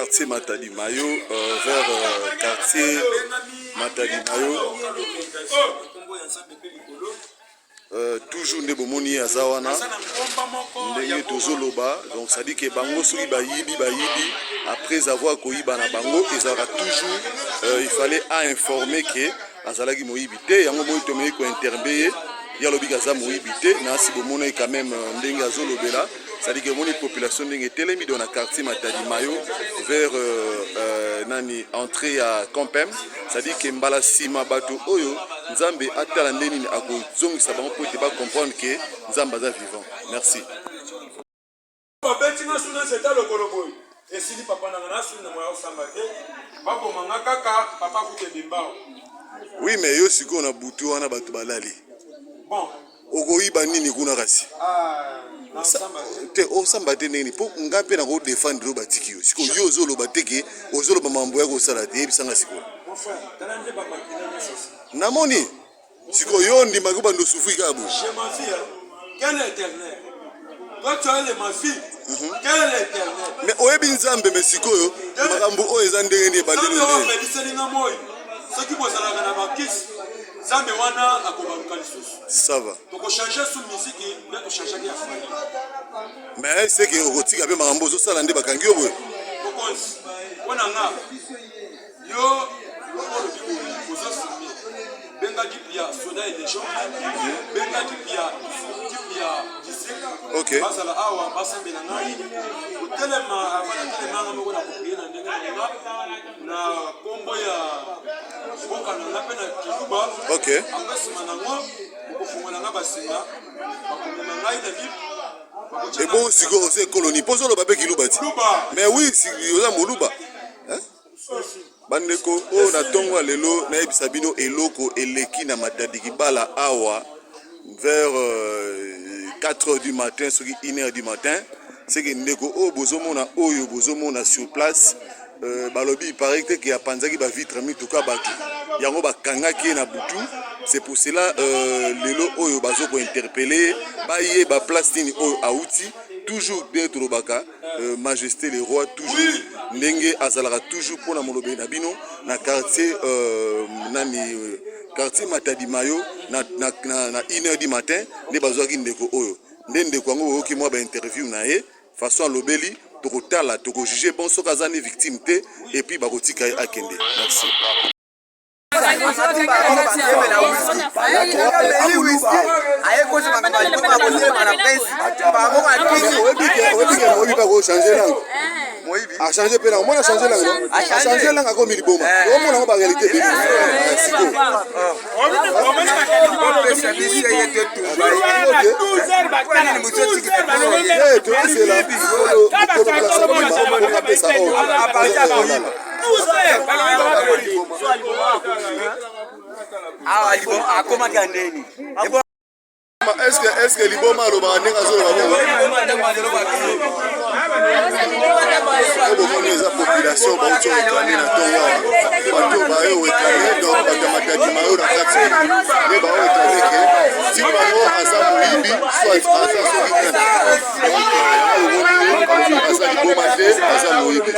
quartier Matadi Mayo vers quartier Matadi Mayo. Toujours ne bomoni azawana ndenge tozoloba, donc ça dit que bango soki bayibi après avoir koyiba na bango ezara toujours il fallait informer que azalaki moyibi te yango moyi tomei ko interbeller ya lobi kaza moyibi te na si bomona quand même ndenge azolobela, ça dit que mon population ndenge telemi dans la quartier Matadi Mayo vers nani entrée à Campem, ça dit que mbala sima bato oyo Nzambe atala ndeni akozongisa bango po te ba comprendre que Nzambe aza vivant. Merci. Oui, mais yo siko na butu wana bato balali. Bon. Okoyiba nini kuna kasi? Te osamba te nini po ngape na ko défendre lo batiki yo. Siko yo ozoloba teke ozoloba mambo ya ko sala te ebisanga siko. Namoni siko yo ndima ko bando souffrir ka bu. Je ma fille. Quel est éternel? Toi tu es ma fille. Quel est éternel? Mais oyebi Nzambe mais siko yo makambo o eza ndenge ni bandelo ndenge. Ce qui bosse à la marquise, Nzambe wana akobaluka lisusu. Ça va. Toko changer sous musique, mais to changer ya fali. Mais c'est que rotika pe makambo zo sala nde bakangi yo boye. Bokonzi. Wana nga. Yo lokolo bibo kozo sumi. Benga dipia soda et des gens. Benga dipia district. OK. Basala awa basambe na ngai. Otelema avana telema ngamo na kopier na ndenge nga. Na kombo ya boka na pena kiluba. OK. Akasima na ngo kofungola nga basinga. Bakomela ngai na bip. Et bon siko c'est colonie pozo lo babe kiluba ti. Mais oui, si yoza moluba. Hein? Bandeko o na tongo lelo na ebisa bino eloko eleki na Matadi Kibala awa vers 4h du matin, sur 1h du matin, c'est que ndeko o bozomona oyo bozomona sur place balobi il paraît que ya panzaki ba vitre mituka batu yango bakangaki na butu. C'est pour cela lelo oyo bazoko interpeller baye ba place nini oyo auti toujours d'être robaka majesté le roi toujours ndenge azalaka toujours pour na molobe na bino na quartier nani quartier Matadi Mayo na 1h du matin ne bazwaki ndeko oyo ndeko yango oki moi ba interview na ye façon lobeli tokotala toko juger bon soka zani victime te et puis bakotika akende. Merci. A changé pena, on a changé langue. A changé langue comme il bon. On a pas réalité. Est-ce que Liboma le baranenga zolo la population ba uto réclamer na tonga bato ba yo réclamer donc ba Matadi Mayo na kati ne ba réclamer que si bango aza moyibi soit aza soki kana donc aza Liboma te aza moyibi.